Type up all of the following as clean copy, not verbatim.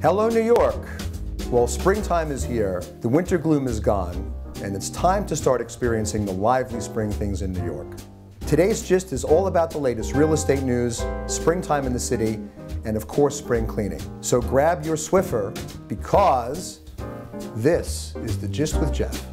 Hello, New York. Well, springtime is here, the winter gloom is gone, and it's time to start experiencing the lively spring things in New York. Today's Gist is all about the latest real estate news, springtime in the city, and of course, spring cleaning. So grab your Swiffer, because this is the Gist with Jeff.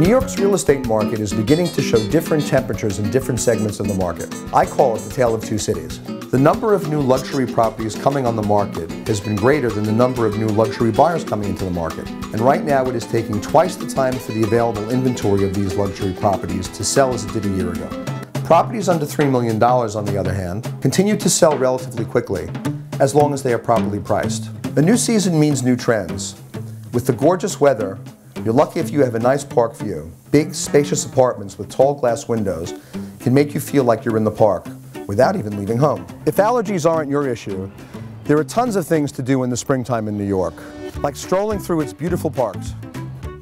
New York's real estate market is beginning to show different temperatures in different segments of the market. I call it the tale of two cities. The number of new luxury properties coming on the market has been greater than the number of new luxury buyers coming into the market. And right now it is taking twice the time for the available inventory of these luxury properties to sell as it did a year ago. Properties under $3 million, on the other hand, continue to sell relatively quickly, as long as they are properly priced. A new season means new trends. With the gorgeous weather, you're lucky if you have a nice park view. Big, spacious apartments with tall glass windows can make you feel like you're in the park without even leaving home. If allergies aren't your issue, there are tons of things to do in the springtime in New York, like strolling through its beautiful parks.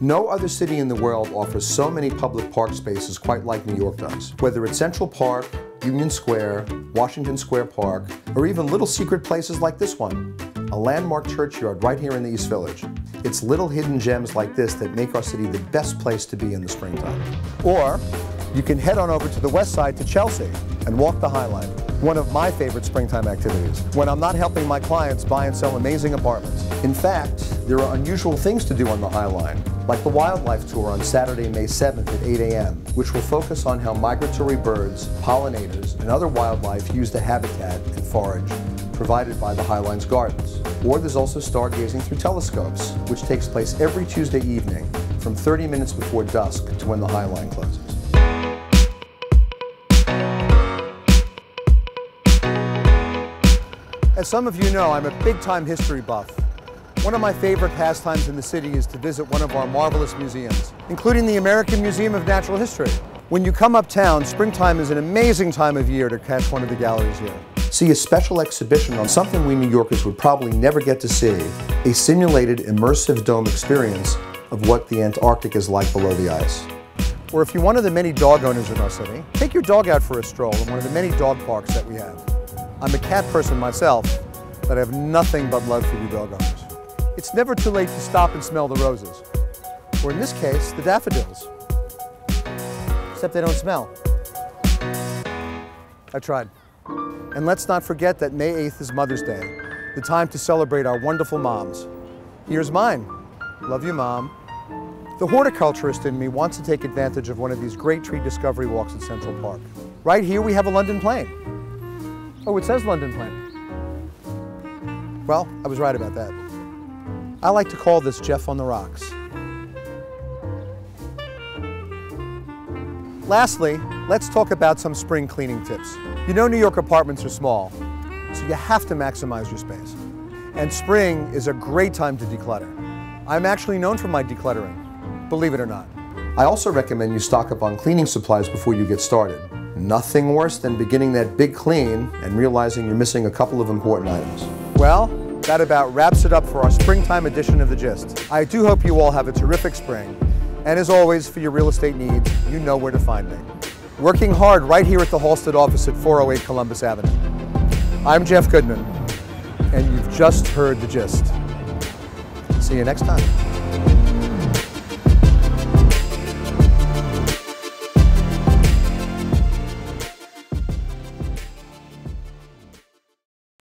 No other city in the world offers so many public park spaces quite like New York does. Whether it's Central Park, Union Square, Washington Square Park, or even little secret places like this one, a landmark churchyard right here in the East Village. It's little hidden gems like this that make our city the best place to be in the springtime. Or you can head on over to the west side to Chelsea and walk the High Line, one of my favorite springtime activities, when I'm not helping my clients buy and sell amazing apartments. In fact, there are unusual things to do on the High Line, like the wildlife tour on Saturday, May 7th at 8 a.m., which will focus on how migratory birds, pollinators, and other wildlife use the habitat and forage provided by the High Line's gardens. Or there's also stargazing through telescopes, which takes place every Tuesday evening from 30 minutes before dusk to when the High Line closes. As some of you know, I'm a big-time history buff. One of my favorite pastimes in the city is to visit one of our marvelous museums, including the American Museum of Natural History. When you come uptown, springtime is an amazing time of year to catch one of the galleries here. See a special exhibition on something we New Yorkers would probably never get to see, a simulated immersive dome experience of what the Antarctic is like below the ice. Or if you're one of the many dog owners in our city, take your dog out for a stroll in one of the many dog parks that we have. I'm a cat person myself, but I have nothing but love for you dog owners. It's never too late to stop and smell the roses, or in this case, the daffodils. Except they don't smell. I tried. And let's not forget that May 8th is Mother's Day, the time to celebrate our wonderful moms. Here's mine. Love you, Mom. The horticulturist in me wants to take advantage of one of these great tree discovery walks at Central Park. Right here we have a London plane. Oh, it says London plane. Well, I was right about that. I like to call this Jeff on the Rocks. Lastly, let's talk about some spring cleaning tips. You know New York apartments are small, so you have to maximize your space. And spring is a great time to declutter. I'm actually known for my decluttering, believe it or not. I also recommend you stock up on cleaning supplies before you get started. Nothing worse than beginning that big clean and realizing you're missing a couple of important items. Well, that about wraps it up for our springtime edition of The Gist. I do hope you all have a terrific spring. And as always, for your real estate needs, you know where to find me. Working hard right here at the Halsted office at 408 Columbus Avenue. I'm Jeff Goodman, and you've just heard The Gist. See you next time.